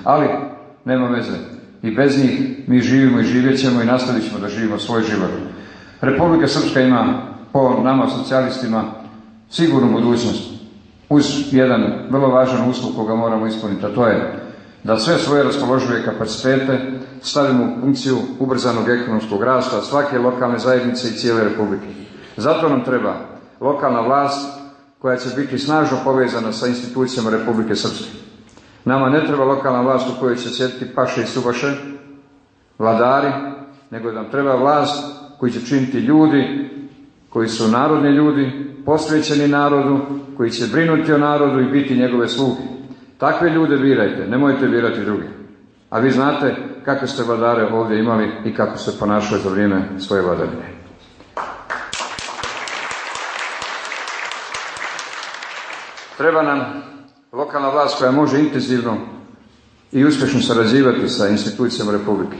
Ali nema veze. I bez njih mi živimo i živjet ćemo i nastavit ćemo da živimo svoj život. Republika Srpska ima po nama socijalistima sigurnu budućnost uz jedan vrlo važan uslov koga moramo ispuniti, a to je da sve svoje raspoložive kapacitete stavimo u funkciju ubrzanog ekonomskog rasta svake lokalne zajednice i cijele Republike. Zato nam treba lokalna vlast koja će biti snažno povezana sa institucijama Republike Srpske. Nama ne treba lokalna vlast u kojoj će sjediti paše i subaše, vladari, nego nam treba vlast koji će činiti ljudi koji su narodni ljudi, posvećeni narodu, koji će brinuti o narodu i biti njegove sluge. Takve ljude birajte, nemojte birati druge. A vi znate kakve ste vladare ovdje imali i kako se ponašali za vrijeme svoje vladavine. Treba nam lokalna vlast koja može intenzivno i uspješno sarađivati sa institucijama Republike.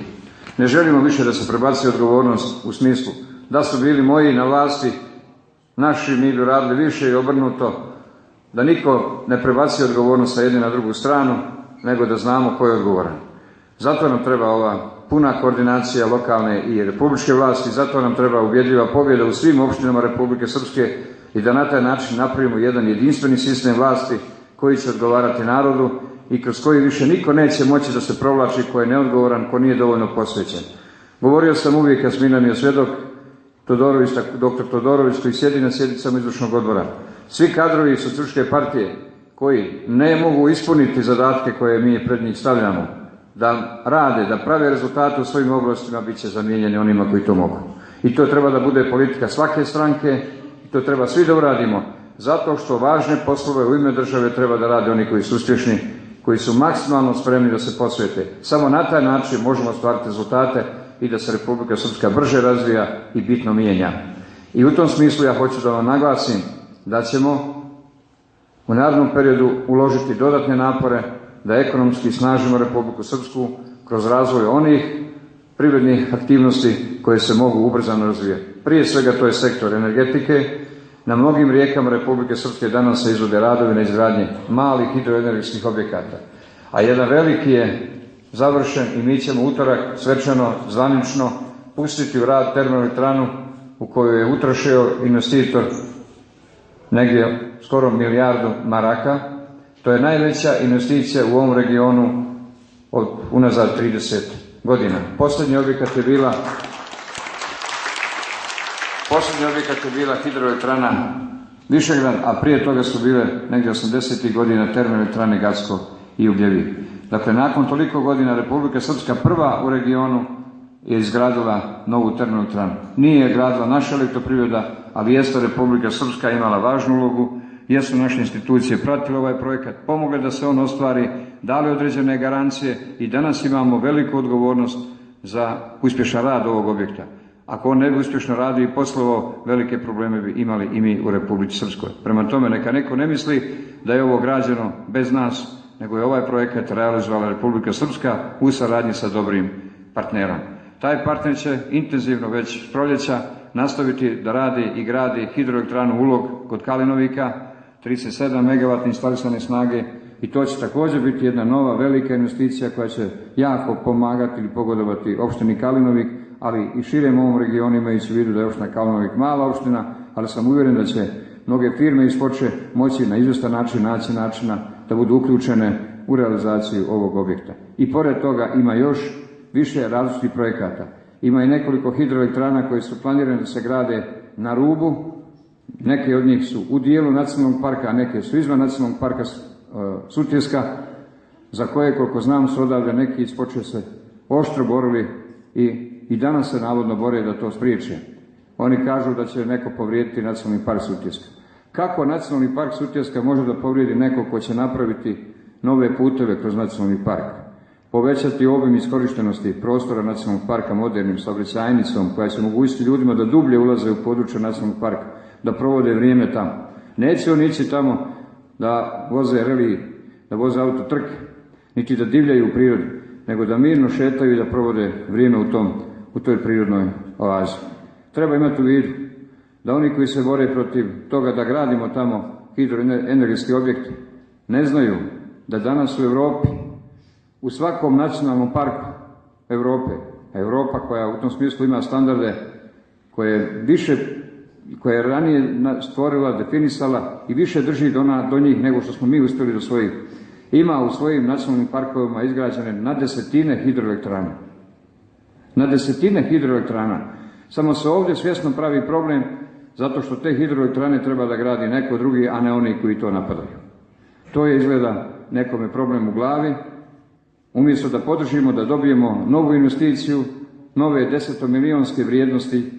Ne želimo više da se prebaci odgovornost u smislu da su bili moji na vlasti, naši mi bi radili više i obrnuto, da niko ne prebaci odgovornost sa jedne na drugu stranu, nego da znamo ko je odgovoran. Zato nam treba ova puna koordinacija lokalne i republičke vlasti, zato nam treba ubjedljiva pobjeda u svim opštinama Republike Srpske i da na taj način napravimo jedan jedinstveni sistem vlasti koji će odgovarati narodu i kroz koji više niko neće moći da se provlači ko je neodgovoran, ko nije dovoljno posvećen. Govorio sam uvijek, Jasmina mi je svjedok, dr. Todorović koji sjedi na sjednicama izvršnog odbora. Svi kadrovi Socijalističke partije koji ne mogu ispuniti zadatke koje mi pred njih stavljamo, da rade, da prave rezultate u svojim oblastima, bit će zamijenjeni onima koji to mogu. I to treba da bude politika svake stranke, i to treba svi da uradimo, zato što važne poslove u ime države treba da rade oni koji su uspješni, koji su maksimalno spremni da se posvete. Samo na taj način možemo ostvariti rezultate i da se Republika Srpska brže razvija i bitno mijenja. I u tom smislu ja hoću da vam naglasim da ćemo u narednom periodu uložiti dodatne napore da ekonomski snažimo Republiku Srpsku kroz razvoj onih privrednih aktivnosti koje se mogu ubrzano razvijati. Prije svega to je sektor energetike. Na mnogim rijekama Republike Srpske danas se izvode radovi na izgradnji malih hidroenergetskih objekata. A jedan veliki je završen i mi ćemo utorak svečano, zvanično pustiti u rad termoelektranu u koju je utrošio investitor negdje skoro milijardu maraka. To je najveća investicija u ovom regionu od unazad 30 godina. Posljednji objekat je bila hidroelektrana Višegrad, a prije toga su bile negdje 80. godina termoelektrane Gacko i Ugljevik. Dakle, nakon toliko godina Republika Srpska prva u regionu je izgradila novu termoelektranu. Nije je gradila naša elektroprivreda, ali jeste Republika Srpska imala važnu ulogu, jesu naše institucije pratile ovaj projekat, pomogle da se on ostvari, dali određene garancije i danas imamo veliku odgovornost za uspješan rad ovog objekta. Ako on ne bi uspješno radio i poslovao, velike probleme bi imali i mi u Republici Srpskoj. Prema tome, neka neko ne misli da je ovo građeno bez nas, nego je ovaj projekat realizovala Republika Srpska u saradnji sa dobrim partnerom. Taj partner će intenzivno već proljeća nastaviti da radi i gradi hidroelektranu Ulog kod Kalinovika, 37 MW instalisane snage, i to će također biti jedna nova velika investicija koja će jako pomagati ili pogodovati opštini Kalinovik, ali i širem ovom regionu, imajući u vidu da je opština Kalinovik mala opština, ali sam uvjeren da će mnoge firme iz Foče moći na izvjestan način naći načina da budu uključene u realizaciju ovog objekta. I pored toga ima još više različitih projekata. Ima i nekoliko hidroelektrana koje su planirane da se grade na rubu. Neke od njih su u dijelu nacionalnog parka, a neke su izvan nacionalnog parka Sutjeska, za koje, koliko znam, su odavde neki iz Foče se oštro borili i danas se navodno bore da to spriječe. Oni kažu da će neko povrijediti nacionalni park Sutjeska. Kako nacionalni park Sutjeska može da povrijedi neko ko će napraviti nove puteve kroz nacionalni park? Povećati obim iskorištenosti prostora nacionalnog parka modernim saobraćajnicom koja će omogućiti ljudima da dublje ulaze u područje nacionalnog parka, da provode vrijeme tamo. Neće oni ići tamo da voze reli, da voze auto trke, niti da divljaju u prirodi, nego da mirno šetaju i da provode vrijeme u toj prirodnoj oazi. Treba imati u vidu da oni koji se bore protiv toga da gradimo tamo hidroenergetski objekt ne znaju da danas u Europi u svakom nacionalnom parku Europe, Europa koja u tom smislu ima standarde koje je ranije stvorila, definisala i više drži do njih nego što smo mi uspjeli do svojih. Ima u svojim nacionalnim parkovima izgrađene na desetine hidroelektrana. Na desetine hidroelektrana. Samo se ovdje svjesno pravi problem zato što te hidroelektrane treba da gradi neko drugi, a ne oni koji to napadaju. To je izgleda nekome problem u glavi. Umjesto da podržimo, da dobijemo novu investiciju, nove 10-milionske vrijednosti,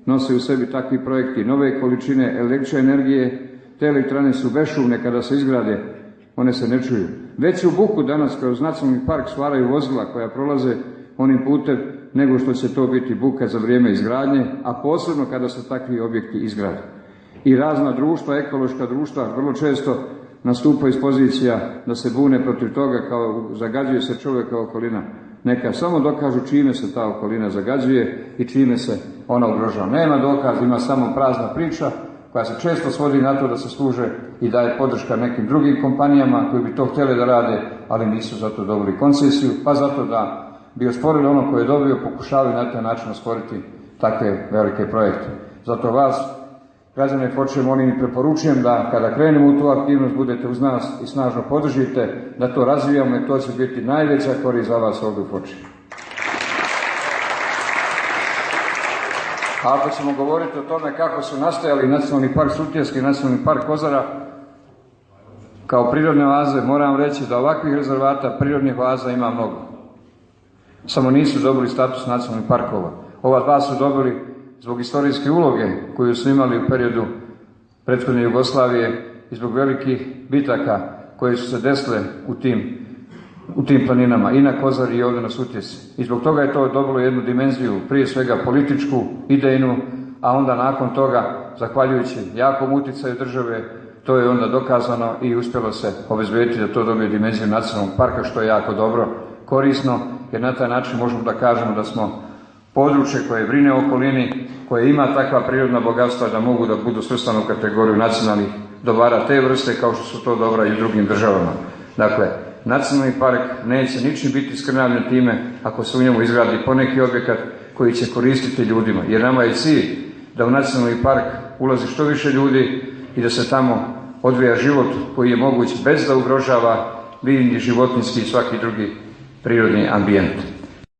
nose u sebi takvi projekti, nove količine električne energije, te elektrane su bešumne kada se izgrade, one se ne čuju. Veću buku danas kroz nacionalni park stvaraju vozila koja prolaze onim putem nego što će to biti buka za vrijeme izgradnje, a posebno kada se takvi objekti izgrade. I razna društva, ekološka društva, vrlo često nastupa iz pozicija da se bune protiv toga kao zagađuje se čovjeka okolina. Neka samo dokažu čime se ta okolina zagađuje i čime se ona ugrožava. Nema dokaza, ima samo prazna priča koja se često svodi na to da se služe i daje podrška nekim drugim kompanijama koji bi to htjeli da rade, ali nisu zato dobili koncesiju, pa zato da bi osporili ono koje je dobio, pokušavaju na taj način osporiti takve velike projekte. Zato vas, građane Foče, molim i preporučujem da kada krenemo u tu aktivnost budete uz nas i snažno podržite, da to razvijamo i to će biti najveća korist za vas ovdje u Foči. A ako ćemo govoriti o tome kako su nastajali Nacionalni park Sutjeska i Nacionalni park Kozara kao prirodne oaze, moram reći da ovakvih rezervata, prirodnih oaza ima mnogo. Samo nisu dobili status nacionalnih parkova. Ova dva su dobili zbog istorijske uloge koju su imali u periodu prethodne Jugoslavije i zbog velikih bitaka koje su se desile u tim planinama i na Kozari i ovdje na Sutjesci. I zbog toga je to dobilo jednu dimenziju, prije svega političku, idejnu, a onda nakon toga, zahvaljujući jakom utjecaju države, to je onda dokazano i uspjelo se obezbediti da to dobije dimenziju nacionalnog parka, što je jako dobro, korisno, jer na taj način možemo da kažemo da smo područje koje brine o okolini, koje ima takva prirodna bogatstva da mogu da budu svrstane u kategoriju nacionalnih dobara te vrste kao što su to dobra i u drugim državama. Dakle, nacionalni park neće ničim biti skrnavljen time ako se u njemu izgradi poneki objekat koji će koristiti ljudima, jer nama je cilj da u nacionalni park ulazi što više ljudi i da se tamo odvija život koji je moguć bez da ugrožava biljni, životinjski i svaki drugi prirodni ambijent.